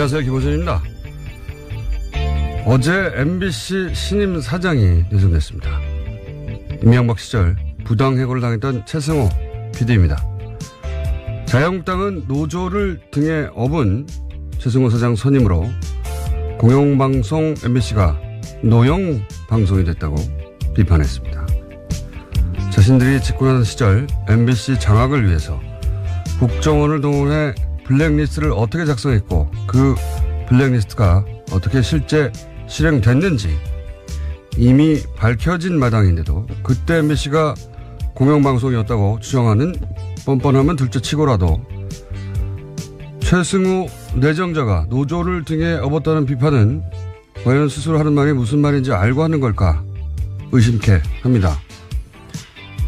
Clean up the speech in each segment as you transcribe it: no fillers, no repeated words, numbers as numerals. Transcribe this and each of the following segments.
안녕하세요. 김호준입니다. 어제 MBC 신임 사장이 내정됐습니다. 이명박 시절 부당해고를 당했던 최승호 PD입니다. 자유한국당은 노조를 등에 업은 최승호 사장 선임으로 공영방송 MBC가 노영 방송이 됐다고 비판했습니다. 자신들이 집권하던 시절 MBC 장악을 위해서 국정원을 동원해 블랙리스트를 어떻게 작성했고 그 블랙리스트가 어떻게 실제 실행됐는지 이미 밝혀진 마당인데도 그때 MBC가 공영방송이었다고 주장하는 뻔뻔함은 둘째치고라도 최승호 내정자가 노조를 등에 업었다는 비판은 과연 스스로 하는 말이 무슨 말인지 알고 하는 걸까 의심케 합니다.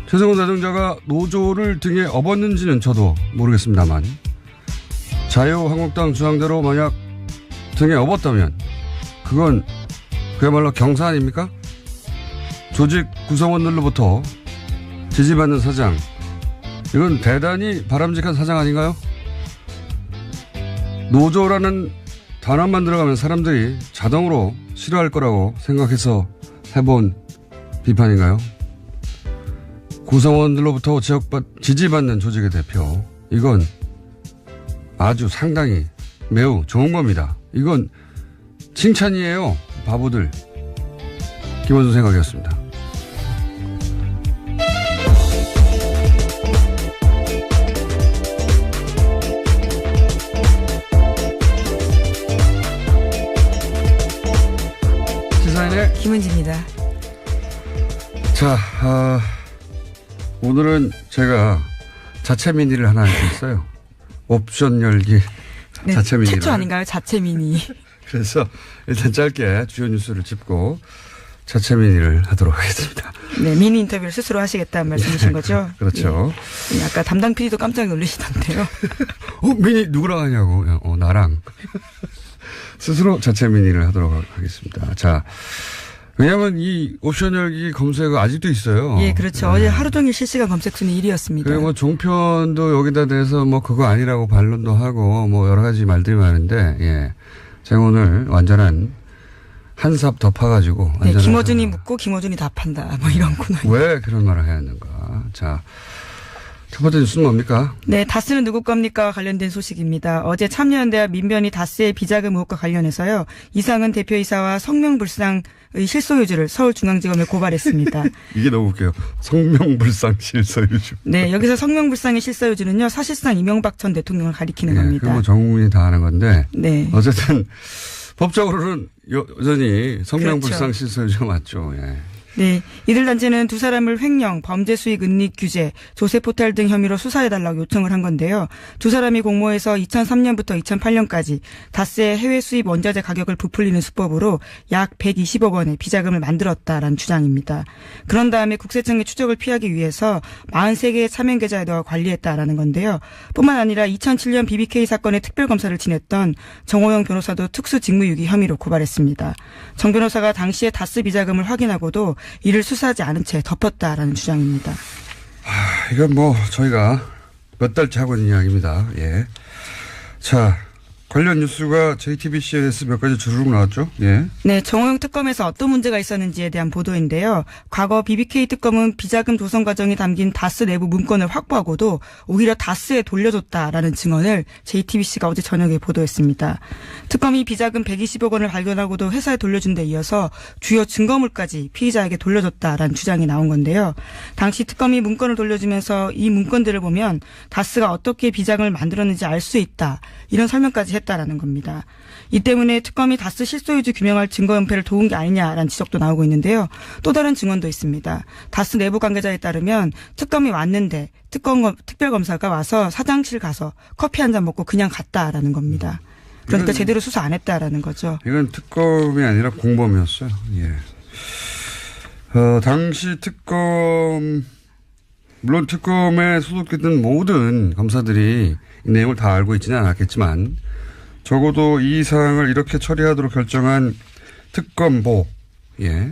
최승호 내정자가 노조를 등에 업었는지는 저도 모르겠습니다만 자유한국당 주장대로 만약 등에 업었다면 그건 그야말로 경사 아닙니까? 조직 구성원들로부터 지지받는 사장, 이건 대단히 바람직한 사장 아닌가요? 노조라는 단어만 들어가면 사람들이 자동으로 싫어할 거라고 생각해서 해본 비판인가요? 구성원들로부터 지지받는 조직의 대표, 이건 아주 상당히 매우 좋은 겁니다. 이건 칭찬이에요. 바보들. 김원준 생각이었습니다. 시사인의 김은지입니다. 자, 오늘은 제가 자체 미니를 하나 할 수 있어요. 옵션 열기 네, 자체 미니. 최초 아닌가요? 자체 미니. 그래서 일단 짧게 주요 뉴스를 짚고 자체 미니를 하도록 하겠습니다. 네, 미니 인터뷰를 스스로 하시겠다는 말씀이신 거죠? 그렇죠. 예. 아까 담당 PD도 깜짝 놀라시던데요. 미니 누구랑 하냐고. 나랑. 스스로 자체 미니를 하도록 하겠습니다. 자, 왜냐하면 이 옵션 열기 검색어 아직도 있어요. 예, 그렇죠. 네. 어제 하루 종일 실시간 검색 순위 1위였습니다. 그리고 뭐 종편도 여기다 대해서 뭐 그거 아니라고 반론도 하고 뭐 여러 가지 말들이 많은데, 예. 제가 오늘 완전한 한삽 덮어가지고. 네, 김어준이 묻고 김어준이 답한다. 뭐 이런 코너. 왜 그런 말을 해야 하는가. 자, 첫 번째 뉴스는 뭡니까? 네, 다스는 누구 겁니까? 관련된 소식입니다. 어제 참여연대와 민변이 다스의 비자금 의혹과 관련해서요. 이상은 대표이사와 성명불상의 실소유주를 서울중앙지검에 고발했습니다. 이게 너무 웃겨요. 성명불상 실소유주. 네, 여기서 성명불상의 실소유주는요. 사실상 이명박 전 대통령을 가리키는 겁니다. 그건 뭐 전 국민이 다 아는 건데. 네. 어쨌든 법적으로는 여전히 성명불상 그렇죠. 실소유주가 맞죠. 예. 네. 이들 단체는 두 사람을 횡령, 범죄 수익 은닉 규제, 조세 포탈 등 혐의로 수사해달라고 요청을 한 건데요. 두 사람이 공모해서 2003년부터 2008년까지 다스의 해외 수입 원자재 가격을 부풀리는 수법으로 약 120억 원의 비자금을 만들었다라는 주장입니다. 그런 다음에 국세청의 추적을 피하기 위해서 43개의 차명 계좌에다가 관리했다라는 건데요. 뿐만 아니라 2007년 BBK 사건의 특별검사를 지냈던 정호영 변호사도 특수직무유기 혐의로 고발했습니다. 정 변호사가 당시에 다스 비자금을 확인하고도 이를 수사하지 않은 채 덮었다라는 주장입니다. 이건 뭐 저희가 몇 달째 하고 있는 이야기입니다. 예. 자, 관련 뉴스가 JTBC에서 몇 가지 주르륵 나왔죠? 예. 네, 정호영 특검에서 어떤 문제가 있었는지에 대한 보도인데요. 과거 BBK 특검은 비자금 조성 과정이 담긴 다스 내부 문건을 확보하고도 오히려 다스에 돌려줬다라는 증언을 JTBC가 어제 저녁에 보도했습니다. 특검이 비자금 120억 원을 발견하고도 회사에 돌려준 데 이어서 주요 증거물까지 피의자에게 돌려줬다라는 주장이 나온 건데요. 당시 특검이 문건을 돌려주면서 이 문건들을 보면 다스가 어떻게 비자금을 만들었는지 알 수 있다. 이런 설명까지 했다라는 겁니다. 이 때문에 특검이 다스 실소유주 규명할 증거 연패를 도운 게 아니냐라는 지적도 나오고 있는데요. 또 다른 증언도 있습니다. 다스 내부 관계자에 따르면 특검이 왔는데 특별검사가 와서 사장실 가서 커피 한 잔 먹고 그냥 갔다라는 겁니다. 그러니까 제대로 수사 안 했다라는 거죠. 이건 특검이 아니라 공범이었어요. 예. 당시 물론 특검에 소속됐던 모든 검사들이 이 내용을 다 알고 있지는 않았겠지만 적어도 이 사항을 이렇게 처리하도록 결정한 특검보, 예,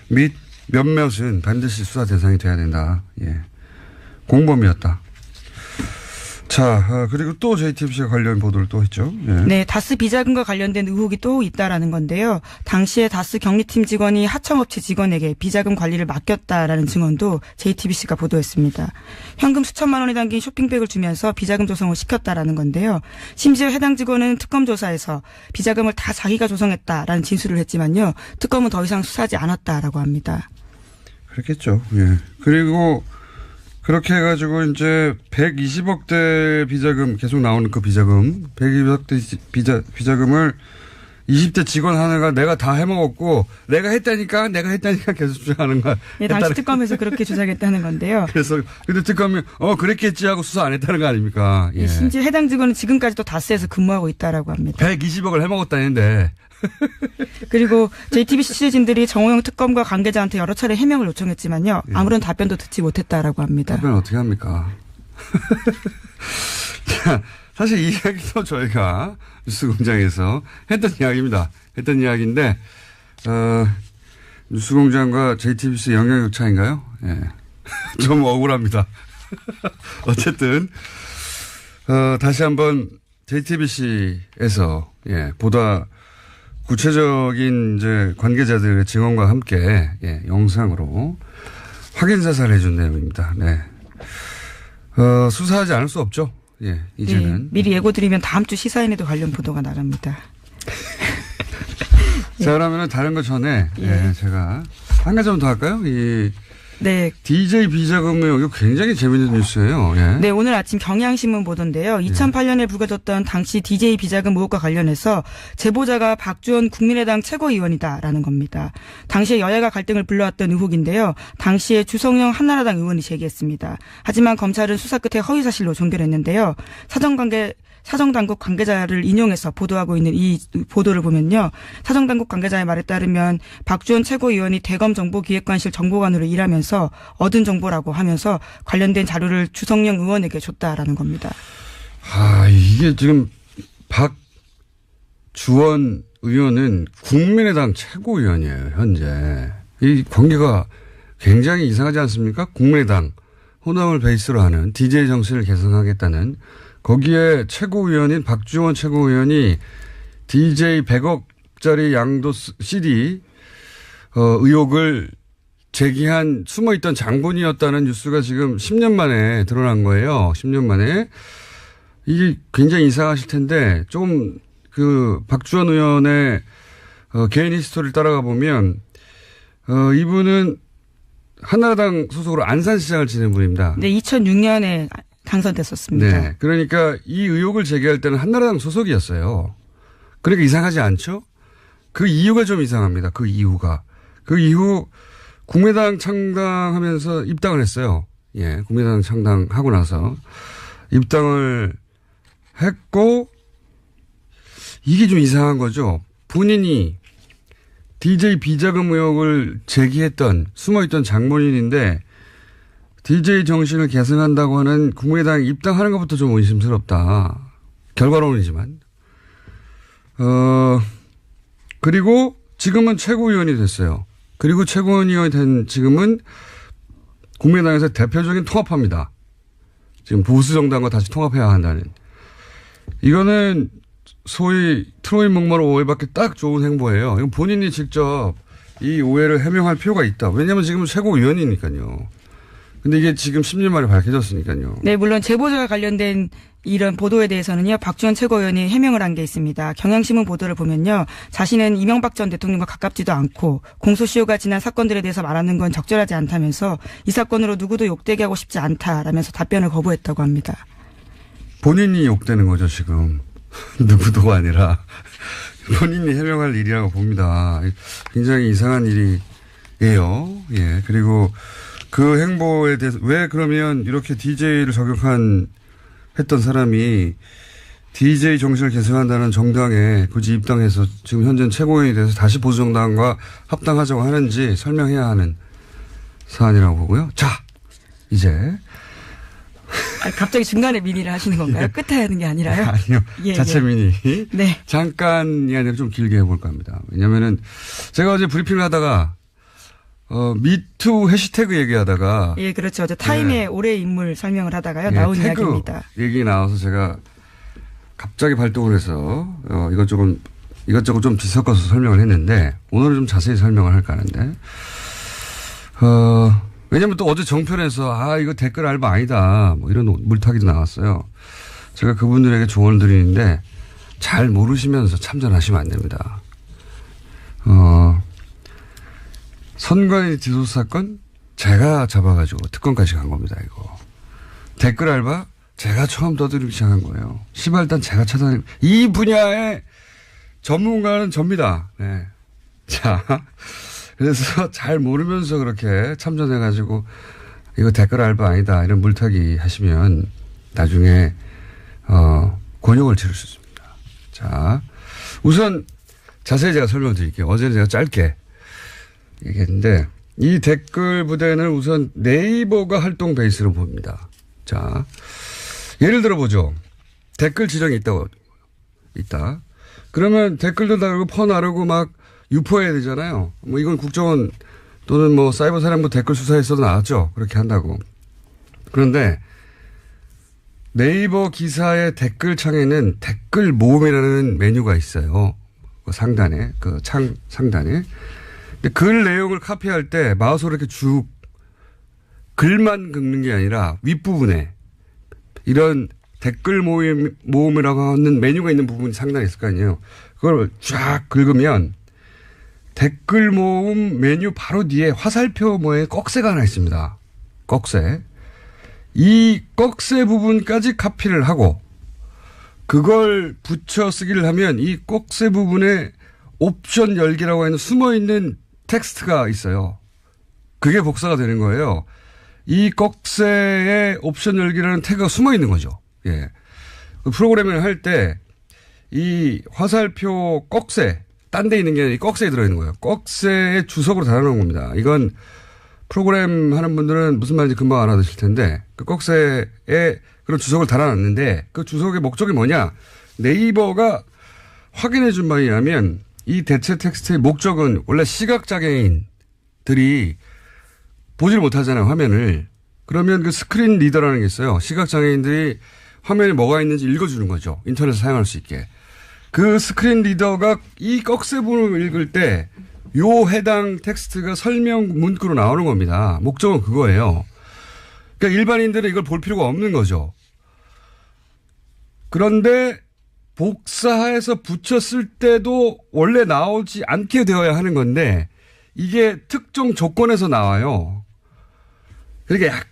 및 몇몇은 반드시 수사 대상이 돼야 된다. 예. 공범이었다. 자, 그리고 또 JTBC가 관련 보도를 또 했죠. 예. 네, 다스 비자금과 관련된 의혹이 또 있다라는 건데요. 당시에 다스 경리팀 직원이 하청업체 직원에게 비자금 관리를 맡겼다라는 증언도 JTBC가 보도했습니다. 현금 수천만 원이 담긴 쇼핑백을 주면서 비자금 조성을 시켰다라는 건데요. 심지어 해당 직원은 특검 조사에서 비자금을 다 자기가 조성했다라는 진술을 했지만요. 특검은 더 이상 수사하지 않았다라고 합니다. 그렇겠죠. 예. 그리고 그렇게 해가지고 이제 120억대 비자금 계속 나오는 그 비자금 120억대 비자금을 20대 직원 하나가 내가 다 해먹었고 내가 했다니까 계속 주장하는 거야. 네, 당시 특검에서 그렇게 주장했다는 건데요. 그래서 근데 특검이 그랬겠지 하고 수사 안 했다는 거 아닙니까? 예. 심지어 해당 직원은 지금까지도 다스에서 근무하고 있다라고 합니다. 120억을 해먹었다는데. 그리고 JTBC 취재진들이 정호영 특검과 관계자한테 여러 차례 해명을 요청했지만요. 아무런 답변도 듣지 못했다라고 합니다. 답변 어떻게 합니까? 자, 사실 이 이야기도 저희가 뉴스공장에서 했던 이야기입니다. 했던 이야기인데 뉴스공장과 JTBC 영향력 차인가요? 예. 좀 억울합니다. 어쨌든 다시 한번 JTBC에서 보다 구체적인 이제 관계자들의 증언과 함께 영상으로 확인 사살을 해준 내용입니다. 네. 수사하지 않을 수 없죠. 예, 이제는. 네, 미리 예고드리면 다음 주 시사인에도 관련 보도가 나갑니다. 자, 그러면은 다른 거 전에 제가 한 가지만 더 할까요? 네. DJ 비자금 의혹 이거 굉장히 재밌는 뉴스예요. 예. 네, 오늘 아침 경향신문 보도인데요. 2008년에 불거졌던 당시 DJ 비자금 의혹과 관련해서 제보자가 박주원 국민의당 최고위원이다라는 겁니다. 당시에 여야가 갈등을 불러왔던 의혹인데요. 당시에 주성영 한나라당 의원이 제기했습니다. 하지만 검찰은 수사 끝에 허위사실로 종결했는데요. 사정당국 관계자를 인용해서 보도하고 있는 이 보도를 보면요. 사정당국 관계자의 말에 따르면 박주원 최고위원이 대검정보기획관실 정보관으로 일하면서 얻은 정보라고 하면서 관련된 자료를 주성영 의원에게 줬다라는 겁니다. 이게 지금 박주원 의원은 국민의당 최고위원이에요, 현재. 이 관계가 굉장히 이상하지 않습니까? 국민의당 호남을 베이스로 하는 DJ 정신을 개선하겠다는 거기에 최고위원인 박주원 최고위원이 DJ 100억짜리 양도 CD 의혹을 제기한 숨어있던 장본이었다는 뉴스가 지금 10년 만에 드러난 거예요. 10년 만에. 이게 굉장히 이상하실 텐데 좀 박주원 의원의 개인 히스토리를 따라가 보면 이분은 한나라당 소속으로 안산시장을 지낸 분입니다. 네, 2006년에 당선됐었습니다. 네. 그러니까 이 의혹을 제기할 때는 한나라당 소속이었어요. 그러니까 이상하지 않죠? 그 이유가 좀 이상합니다. 그 이후 국민의당 창당하면서 입당을 했어요. 예. 국민의당 창당하고 나서 입당을 했고 이게 좀 이상한 거죠. 본인이 DJ 비자금 의혹을 제기했던 숨어있던 장본인인데 DJ 정신을 계승한다고 하는 국민의당에 입당하는 것부터 좀 의심스럽다. 결과론이지만. 그리고 지금은 최고위원이 됐어요. 그리고 최고위원이 된 지금은 국민의당에서 대표적인 통합합니다. 지금 보수정당과 다시 통합해야 한다는. 이거는 소위 트로이 목마로 오해받기 딱 좋은 행보예요. 이건 본인이 직접 이 오해를 해명할 필요가 있다. 왜냐하면 지금은 최고위원이니까요. 근데 이게 지금 10년 만에 밝혀졌으니까요. 네, 물론 제보자와 관련된 이런 보도에 대해서는요. 박주원 최고위원이 해명을 한 게 있습니다. 경향신문 보도를 보면요. 자신은 이명박 전 대통령과 가깝지도 않고 공소시효가 지난 사건들에 대해서 말하는 건 적절하지 않다면서 이 사건으로 누구도 욕되게 하고 싶지 않다라면서 답변을 거부했다고 합니다. 본인이 욕되는 거죠 지금. 누구도가 아니라 본인이 해명할 일이라고 봅니다. 굉장히 이상한 일이에요. 예. 그리고 그 행보에 대해서 왜 그러면 이렇게 DJ를 했던 사람이 DJ 정신을 계승한다는 정당에 굳이 입당해서 지금 현재 최고위원이 돼서 다시 보수정당과 합당하자고 하는지 설명해야 하는 사안이라고 보고요. 자, 이제. 갑자기 중간에 미니를 하시는 건가요? 예. 끝에 하는 게 아니라요? 아니요. 예, 자체 미니. 네. 잠깐이 아니라 좀 길게 해볼까 합니다. 왜냐면은 제가 어제 브리핑을 하다가 미투 해시태그 얘기하다가. 예, 그렇죠. 어제 타임의 올해의 인물 설명을 하다가요. 나온 태그 이야기입니다. 얘기 나와서 제가 갑자기 발동을 해서 이것저것 좀 뒤섞어서 설명을 했는데 오늘은 좀 자세히 설명을 할까 하는데 왜냐면 또 어제 정편에서 이거 댓글 알바 아니다 뭐 이런 물타기도 나왔어요. 제가 그분들에게 조언을 드리는데 잘 모르시면서 참전하시면 안 됩니다. 선관위 뒤소수 사건 제가 잡아가지고 특검까지 간 겁니다. 이거 댓글 알바 제가 처음 떠들기 시작한 거예요. 시발단 제가 찾아낸 이 분야의 전문가는 접니다. 네. 자, 그래서 잘 모르면서 그렇게 참전해가지고 이거 댓글 알바 아니다 이런 물타기 하시면 나중에 곤욕을 치를 수 있습니다. 자, 우선 자세히 제가 설명드릴게요. 어제는 제가 짧게 얘기했는데 이 댓글 부대는 우선 네이버가 활동 베이스로 봅니다. 자, 예를 들어보죠. 댓글 지정이 있다. 그러면 댓글도 다르고 퍼 나르고 막 유포해야 되잖아요. 뭐 이건 국정원 또는 뭐 사이버 사령부 댓글 수사에서도 나왔죠. 그렇게 한다고. 그런데 네이버 기사의 댓글 창에는 댓글 모음이라는 메뉴가 있어요. 그 상단에, 그 창 상단에. 근데 글 내용을 카피할 때 마우스로 이렇게 쭉 글만 긁는 게 아니라 윗부분에 이런 댓글 모음이라고 하는 메뉴가 있는 부분이 상당히 있을 거 아니에요. 그걸 쫙 긁으면 댓글 모음 메뉴 바로 뒤에 화살표 모의 꺽쇠가 하나 있습니다. 꺽쇠. 이 꺽쇠 부분까지 카피를 하고 그걸 붙여 쓰기를 하면 이 꺽쇠 부분에 옵션 열기라고 하는 숨어있는 텍스트가 있어요. 그게 복사가 되는 거예요. 이 꺽쇠에 옵션 열기라는 태그가 숨어 있는 거죠. 예. 프로그래밍을 할 때 이 화살표 꺽쇠, 딴 데 있는 게 아니라 이 꺽쇠에 들어있는 거예요. 꺽쇠에 주석으로 달아놓은 겁니다. 이건 프로그램 하는 분들은 무슨 말인지 금방 알아듣실 텐데 그 꺽쇠에 그런 주석을 달아놨는데 그 주석의 목적이 뭐냐. 네이버가 확인해 준 바에 의하면 이 대체 텍스트의 목적은 원래 시각장애인들이 보지를 못하잖아요, 화면을. 그러면 그 스크린 리더라는 게 있어요. 시각장애인들이 화면에 뭐가 있는지 읽어주는 거죠. 인터넷을 사용할 수 있게. 그 스크린 리더가 이 꺽쇠 부분을 읽을 때 요 해당 텍스트가 설명 문구로 나오는 겁니다. 목적은 그거예요. 그러니까 일반인들은 이걸 볼 필요가 없는 거죠. 그런데 복사해서 붙였을 때도 원래 나오지 않게 되어야 하는 건데 이게 특정 조건에서 나와요. 그러니까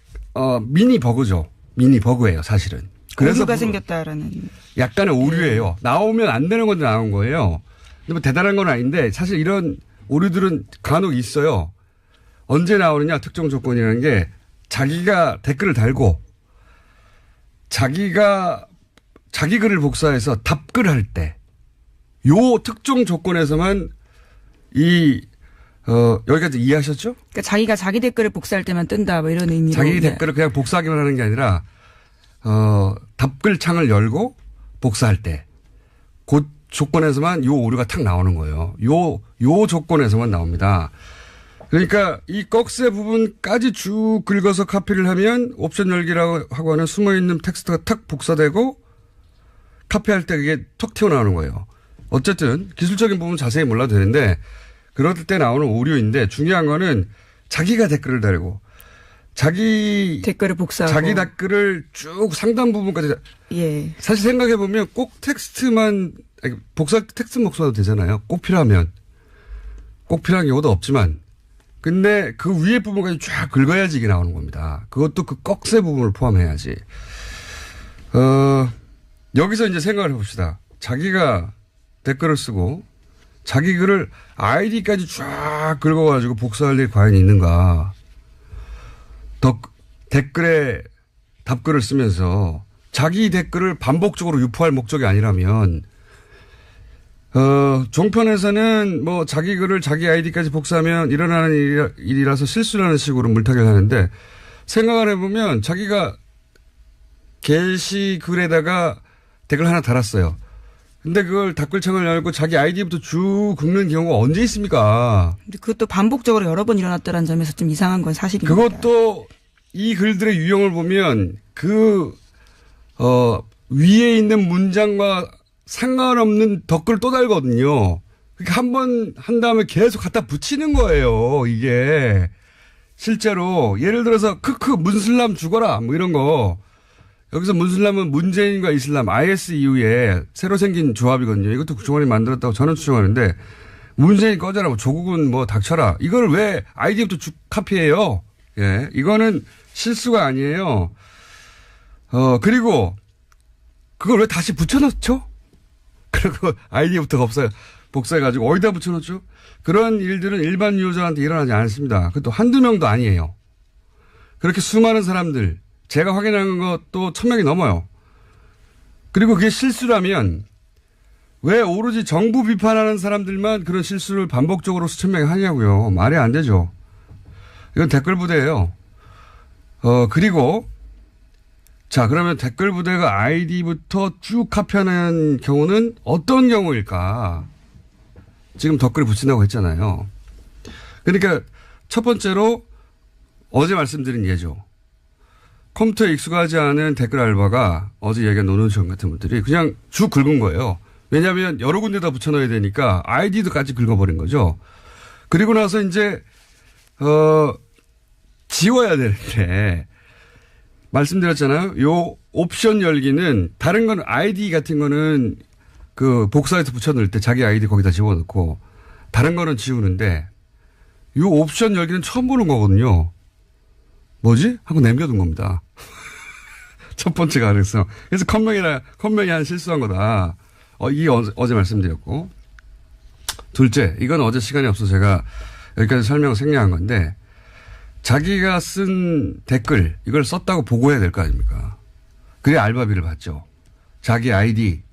미니 버그죠. 미니 버그예요, 사실은. 그래서 오류가 생겼다라는. 약간의 오류예요. 나오면 안 되는 건데 나온 거예요. 근데 뭐 대단한 건 아닌데 사실 이런 오류들은 간혹 있어요. 언제 나오느냐 특정 조건이라는 게 자기가 댓글을 달고 자기가 자기 글을 복사해서 답글을 할 때 요 특정 조건에서만 여기까지 이해하셨죠? 그러니까 자기가 자기 댓글을 복사할 때만 뜬다 뭐 이런 의미로. 자기 댓글을 그냥 복사하기만 하는 게 아니라 답글 창을 열고 복사할 때 그 조건에서만 요 오류가 탁 나오는 거예요. 요 조건에서만 나옵니다. 그러니까 이 꺽쇠 부분까지 쭉 긁어서 카피를 하면 옵션 열기라고 하고 하는 숨어있는 텍스트가 탁 복사되고 카피할 때 그게 톡 튀어나오는 거예요. 어쨌든 기술적인 부분 자세히 몰라도 되는데 그럴 때 나오는 오류인데 중요한 거는 자기가 댓글을 달고 자기 댓글을 복사하고 자기 댓글을 쭉 상단 부분까지. 예. 사실 생각해 보면 꼭 텍스트만 텍스트 복사도 되잖아요. 꼭 필요하면 꼭 필요한 경우도 없지만 근데 그 위에 부분까지 쫙 긁어야지 이게 나오는 겁니다. 그것도 그 꺽쇠 부분을 포함해야지. 여기서 이제 생각을 해봅시다. 자기가 댓글을 쓰고 자기 글을 아이디까지 쫙 긁어가지고 복사할 일이 과연 있는가. 댓글에 답글을 쓰면서 자기 댓글을 반복적으로 유포할 목적이 아니라면 종편에서는 뭐 자기 글을 자기 아이디까지 복사하면 일어나는 일이라서 실수라는 식으로 물타기를 하는데 생각을 해보면 자기가 게시글에다가 댓글 하나 달았어요. 근데 그걸 댓글창을 열고 자기 아이디부터 쭉 긁는 경우가 언제 있습니까? 근데 그것도 반복적으로 여러 번 일어났다는 점에서 좀 이상한 건 사실입니다. 그것도 이 글들의 유형을 보면 위에 있는 문장과 상관없는 댓글을 또 달거든요. 그러니까 한 번 한 다음에 계속 갖다 붙이는 거예요. 이게 실제로 예를 들어서 크크 문슬람 죽어라 뭐 이런 거. 여기서 문슬람은 문재인과 이슬람 IS 이후에 새로 생긴 조합이거든요. 이것도 국정원이 만들었다고 저는 추정하는데 문재인 꺼져라 뭐 조국은 뭐 닥쳐라. 이걸 왜 아이디부터 쭉 카피해요. 예, 이거는 실수가 아니에요. 그리고 그걸 왜 다시 붙여넣죠? 그리고 아이디부터 복사해가지고 어디다 붙여넣죠? 그런 일들은 일반 유저한테 일어나지 않습니다. 그것도 한두 명도 아니에요. 그렇게 수많은 사람들, 제가 확인한 것도 1000명이 넘어요. 그리고 그게 실수라면 왜 오로지 정부 비판하는 사람들만 그런 실수를 반복적으로 수천 명이 하냐고요. 말이 안 되죠. 이건 댓글 부대예요. 그리고 자, 그러면 댓글 부대가 아이디부터 쭉 카피하는 경우는 어떤 경우일까? 지금 댓글을 붙인다고 했잖아요. 그러니까 첫 번째로 어제 말씀드린 예죠. 컴퓨터에 익숙하지 않은 댓글 알바가 어제 얘기한 노는시원 같은 분들이 그냥 쭉 긁은 거예요. 왜냐하면 여러 군데다 붙여넣어야 되니까 아이디도까지 긁어버린 거죠. 그리고 나서 이제 지워야 되는데 말씀드렸잖아요. 요 옵션 열기는 다른 건 아이디 같은 거는 그 복사해서 붙여넣을 때 자기 아이디 거기다 집어넣고 다른 거는 지우는데 요 옵션 열기는 처음 보는 거거든요. 뭐지? 하고 남겨둔 겁니다. 첫 번째 가능성. 그래서 컴명이 한 실수한 거다. 이게 어제 말씀드렸고. 둘째, 이건 어제 시간이 없어서 제가 여기까지 설명 생략한 건데 자기가 쓴 댓글 이걸 썼다고 보고해야 될 거 아닙니까? 그래야 알바비를 받죠. 자기 아이디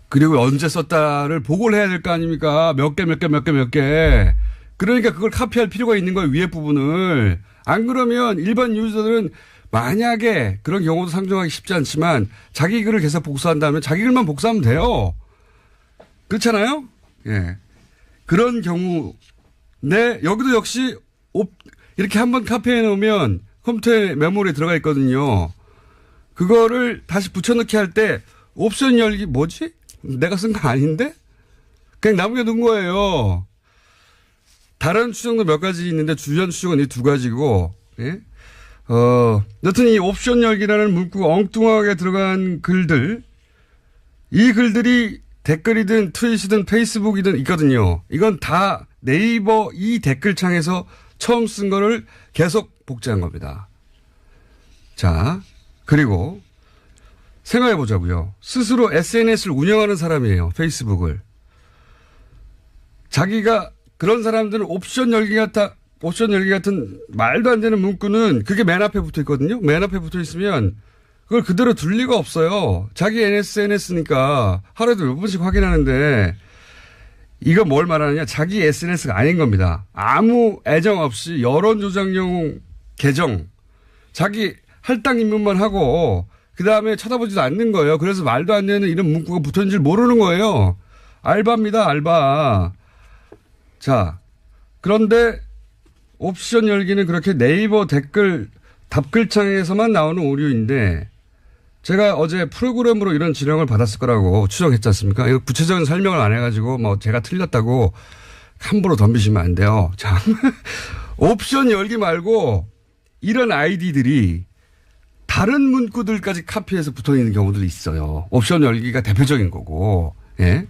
그리고 언제 썼다를 보고를 해야 될 거 아닙니까? 몇 개. 그러니까 그걸 카피할 필요가 있는 거예요. 위에 부분을. 안 그러면 일반 유저들은 만약에 그런 경우도 상정하기 쉽지 않지만 자기 글을 계속 복사한다면 자기 글만 복사하면 돼요. 그렇잖아요? 예. 그런 경우 네, 여기도 역시 이렇게 한번 카피해 놓으면 컴퓨터에 메모리에 들어가 있거든요. 그거를 다시 붙여넣기 할 때 옵션 열기 뭐지? 내가 쓴 거 아닌데? 그냥 남겨둔 거예요. 다른 추정도 몇 가지 있는데 주전 추정은 이 두 가지고, 예? 여튼 이 옵션 열기라는 문구가 엉뚱하게 들어간 글들, 이 글들이 댓글이든 트윗이든 페이스북이든 있거든요. 이건 다 네이버 이 댓글창에서 처음 쓴 거를 계속 복제한 겁니다. 자, 그리고 생각해 보자고요. 스스로 SNS를 운영하는 사람이에요. 페이스북을. 자기가 그런 사람들은 옵션 열기 같은 말도 안 되는 문구는 그게 맨 앞에 붙어 있거든요. 맨 앞에 붙어 있으면 그걸 그대로 둘 리가 없어요. 자기 SNS니까 하루에도 몇 번씩 확인하는데 이거 뭘 말하느냐. 자기 SNS가 아닌 겁니다. 아무 애정 없이 여론 조작용 계정. 자기 할당 입문만 하고 그다음에 쳐다보지도 않는 거예요. 그래서 말도 안 되는 이런 문구가 붙었는 줄 모르는 거예요. 알바입니다. 알바. 자, 그런데 옵션 열기는 그렇게 네이버 댓글 답글창에서만 나오는 오류인데 제가 어제 프로그램으로 이런 지령을 받았을 거라고 추정했지 않습니까? 이거 구체적인 설명을 안 해가지고 뭐 제가 틀렸다고 함부로 덤비시면 안 돼요. 자, 옵션 열기 말고 이런 아이디들이 다른 문구들까지 카피해서 붙어 있는 경우들이 있어요. 옵션 열기가 대표적인 거고, 예.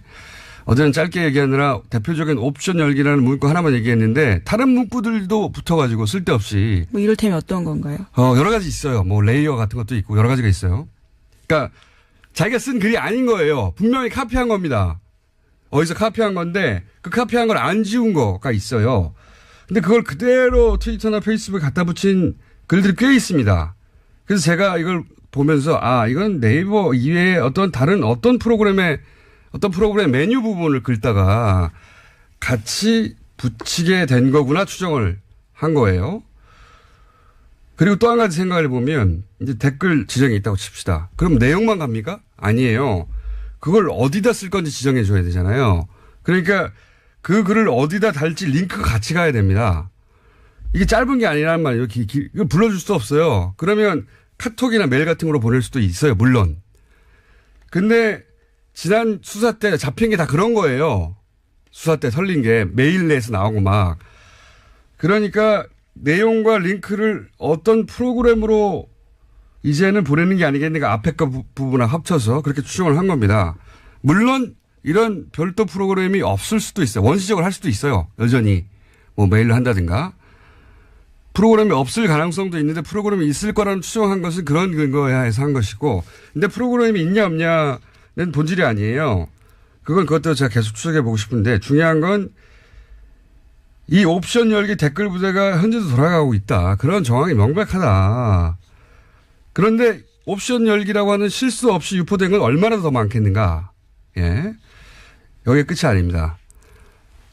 어제는 짧게 얘기하느라 대표적인 옵션 열기라는 문구 하나만 얘기했는데 다른 문구들도 붙어가지고 쓸데없이. 뭐 이를테면 어떤 건가요? 여러 가지 있어요. 뭐 레이어 같은 것도 있고 여러 가지가 있어요. 그러니까 자기가 쓴 글이 아닌 거예요. 분명히 카피한 겁니다. 어디서 카피한 건데 그 카피한 걸 안 지운 거가 있어요. 근데 그걸 그대로 트위터나 페이스북에 갖다 붙인 글들이 꽤 있습니다. 그래서 제가 이걸 보면서 이건 네이버 이외에 다른 어떤 프로그램 메뉴 부분을 긁다가 같이 붙이게 된 거구나 추정을 한 거예요. 그리고 또 한 가지 생각을 해보면 이제 댓글 지정이 있다고 칩시다. 그럼 내용만 갑니까? 아니에요. 그걸 어디다 쓸 건지 지정해 줘야 되잖아요. 그러니까 그 글을 어디다 달지 링크가 같이 가야 됩니다. 이게 짧은 게 아니란 말이에요. 이거 불러줄 수도 없어요. 그러면 카톡이나 메일 같은 걸로 보낼 수도 있어요. 물론. 근데 지난 수사 때 잡힌 게 다 그런 거예요. 수사 때 설린 게 메일 내에서 나오고 막. 그러니까 내용과 링크를 어떤 프로그램으로 이제는 보내는 게 아니겠는가 앞에 거 부분을 합쳐서 그렇게 추정을 한 겁니다. 물론 이런 별도 프로그램이 없을 수도 있어요. 원시적으로 할 수도 있어요. 여전히 뭐 메일로 한다든가. 프로그램이 없을 가능성도 있는데 프로그램이 있을 거라는 추정한 것은 그런 근거에 해서 한 것이고 근데 프로그램이 있냐 없냐는 본질이 아니에요. 그것도 제가 계속 추적해 보고 싶은데 중요한 건 이 옵션 열기 댓글 부대가 현재도 돌아가고 있다. 그런 정황이 명백하다. 그런데 옵션 열기라고 하는 실수 없이 유포된 건 얼마나 더 많겠는가. 예. 여기가 끝이 아닙니다.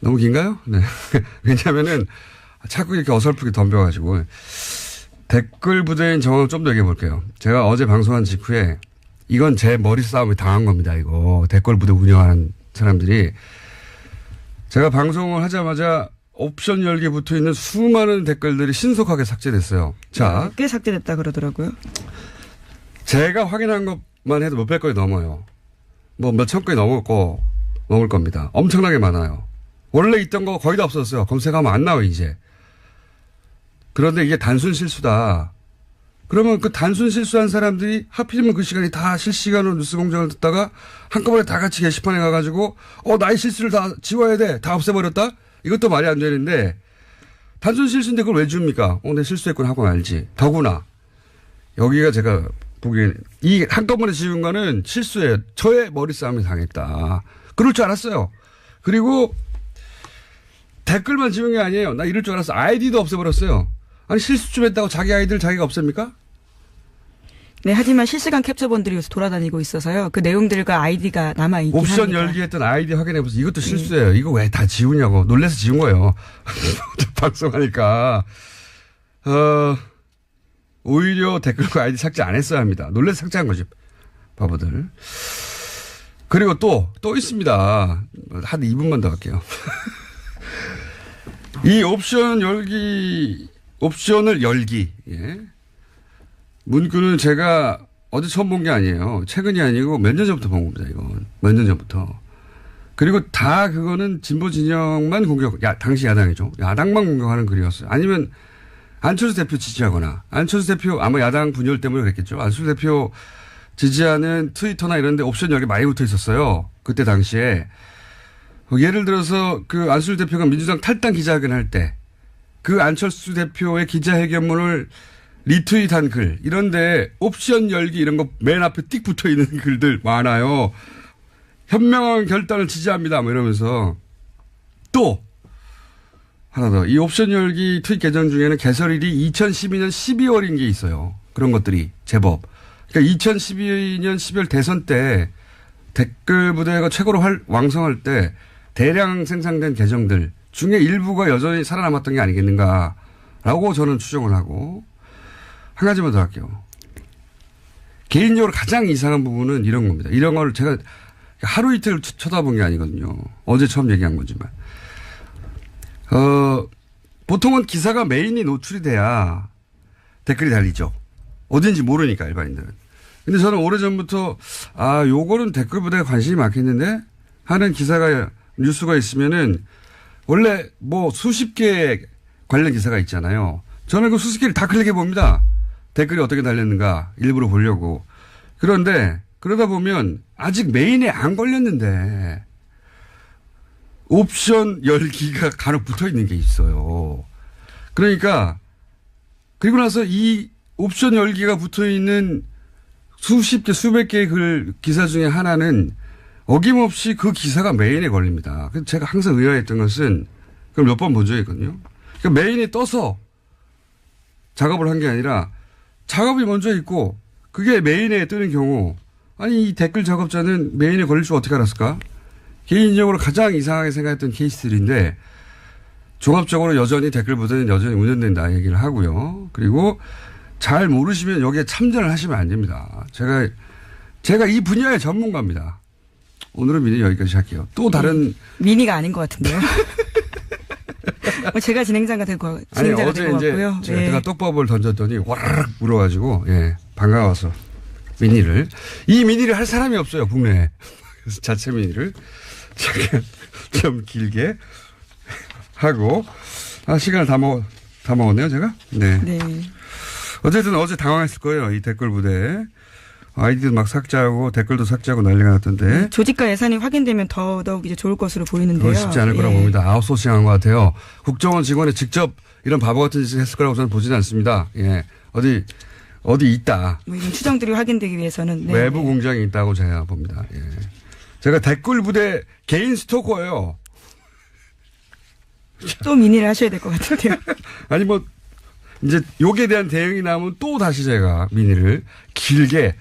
너무 긴가요? 네. 왜냐하면은 자꾸 이렇게 어설프게 덤벼가지고 댓글 부대인 정황을 좀 더 얘기해 볼게요. 제가 어제 방송한 직후에 이건 제 머리 싸움에 당한 겁니다. 이거 댓글 부대 운영하는 사람들이 제가 방송을 하자마자 옵션 열기에 붙어 있는 수많은 댓글들이 신속하게 삭제됐어요. 자, 꽤 삭제됐다 그러더라고요. 제가 확인한 것만 해도 몇백 건이 넘어요. 뭐 몇천 건이 넘을 겁니다. 엄청나게 많아요. 원래 있던 거 거의 다 없었어요. 검색하면 안 나와요, 이제. 그런데 이게 단순 실수다. 그러면 그 단순 실수한 사람들이 하필이면 그 시간에 다 실시간으로 뉴스 공장을 듣다가 한꺼번에 다 같이 게시판에 가가지고 나의 실수를 다 지워야 돼. 다 없애버렸다? 이것도 말이 안 되는데 단순 실수인데 그걸 왜 줍니까? 내 실수했구나 하고 말지. 더구나 여기가 제가 보기엔 이 한꺼번에 지운 거는 실수예요. 저의 머리 싸움에 당했다. 그럴 줄 알았어요. 그리고 댓글만 지운 게 아니에요. 나 이럴 줄 알았어. 아이디도 없애버렸어요. 아니 실수 좀 했다고 자기 아이디를 자기가 없앱니까? 네, 하지만 실시간 캡처본들이 요새 돌아다니고 있어서요. 그 내용들과 아이디가 남아있긴 합니다. 옵션 열기했던 아이디 확인해보세요. 이것도 실수예요. 이거 왜 다 지우냐고. 놀라서 지운 거예요. 방송하니까. 오히려 댓글과 아이디 삭제 안 했어야 합니다. 놀라서 삭제한 거지. 바보들. 그리고 또 있습니다. 한 2분만 더 할게요. 이 옵션을 열기. 예. 문구는 제가 어제 처음 본 게 아니에요. 최근이 아니고 몇 년 전부터 본 겁니다, 이건. 몇 년 전부터. 그리고 다 그거는 진보 진영만 당시 야당이죠. 야당만 공격하는 글이었어요. 아니면 안철수 대표 지지하거나, 안철수 대표 아마 야당 분열 때문에 그랬겠죠. 안철수 대표 지지하는 트위터나 이런 데 옵션 열기 많이 붙어 있었어요. 그때 당시에. 예를 들어서 그 안철수 대표가 민주당 탈당 기자회견 할 때 그 안철수 대표의 기자회견문을 리트윗한 글 이런데 옵션 열기 이런 거 맨 앞에 띡 붙어 있는 글들 많아요. 현명한 결단을 지지합니다. 뭐 이러면서 또 하나 더 이 옵션 열기 트윗 계정 중에는 개설일이 2012년 12월인 게 있어요. 그런 것들이 제법. 그러니까 2012년 12월 대선 때 댓글 부대가 최고로 왕성할 때 대량 생산된 계정들 중에 일부가 여전히 살아남았던 게 아니겠는가라고 저는 추정을 하고 한 가지만 더 할게요. 개인적으로 가장 이상한 부분은 이런 겁니다. 이런 걸 제가 하루 이틀 쳐다본 게 아니거든요. 어제 처음 얘기한 거지만. 보통은 기사가 메인이 노출이 돼야 댓글이 달리죠. 어딘지 모르니까 일반인들은. 근데 저는 오래전부터 요거는 댓글 부대에 관심이 많겠는데 하는 기사가 뉴스가 있으면은 원래 뭐 수십 개 관련 기사가 있잖아요. 저는 그 수십 개를 다 클릭해 봅니다. 댓글이 어떻게 달렸는가 일부러 보려고. 그런데 그러다 보면 아직 메인에 안 걸렸는데 옵션 열기가 간혹 붙어 있는 게 있어요. 그러니까 그리고 나서 이 옵션 열기가 붙어 있는 수십 개 수백 개의 기사 중에 하나는 어김없이 그 기사가 메인에 걸립니다. 그래서 제가 항상 의아했던 것은 그걸 몇 번 본 적이 있거든요. 그러니까 메인에 떠서 작업을 한 게 아니라 작업이 먼저 있고 그게 메인에 뜨는 경우 아니 이 댓글 작업자는 메인에 걸릴 줄 어떻게 알았을까? 개인적으로 가장 이상하게 생각했던 케이스들인데 종합적으로 여전히 댓글 부대는 여전히 운영된다 얘기를 하고요. 그리고 잘 모르시면 여기에 참전을 하시면 안 됩니다. 제가 이 분야의 전문가입니다. 오늘은 미니 여기까지 할게요. 또 다른. 미니가 아닌 것 같은데요. 제가 진행자가 될 것 아니, 어제 같고요. 이제 제가 떡밥을 던졌더니 와르르 불어가지고, 예, 반가워서 미니를. 이 미니를 할 사람이 없어요, 국내에. 그래서 자체 미니를 잠깐 좀 길게 하고. 시간을 다 먹었네요, 제가? 네. 네. 어쨌든 어제 당황했을 거예요, 이 댓글 부대. 아이디도 막 삭제하고 댓글도 삭제하고 난리가 났던데. 조직과 예산이 확인되면 더더욱 이제 좋을 것으로 보이는데요. 그건 쉽지 않을 거라고 봅니다. 아웃소싱한 것 같아요. 국정원 직원이 직접 이런 바보 같은 짓을 했을 거라고 저는 보지는 않습니다. 예. 어디 있다. 뭐 이런 추정들이 확인되기 위해서는. 네. 외부 공장이 있다고 제가 봅니다. 예. 제가 댓글 부대 개인 스토커예요. 또 미니를 하셔야 될 것 같은데요. 아니 뭐 이제 욕에 대한 대응이 나오면 또 다시 제가 미니를 길게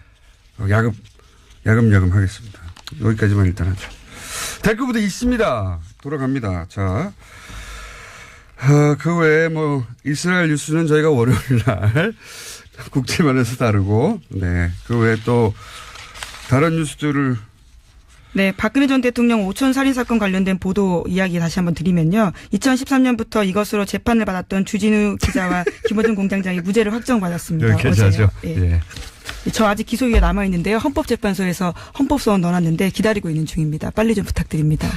야금야금 하겠습니다. 여기까지만 일단 하죠. 댓글 부대 있습니다. 돌아갑니다. 자, 그 외에 뭐 이스라엘 뉴스는 저희가 월요일 날 국제면에서 다루고, 네, 그 외에 또 다른 뉴스들을. 네, 박근혜 전 대통령 오촌 살인사건 관련된 보도 이야기 다시 한번 드리면요. 2013년부터 이것으로 재판을 받았던 주진우 기자와 김어준 공장장이 무죄를 확정받았습니다. 여기까지 하죠. 예. 예. 저 아직 기소유예 남아있는데요. 헌법재판소에서 헌법소원 넣어놨는데 기다리고 있는 중입니다. 빨리 좀 부탁드립니다.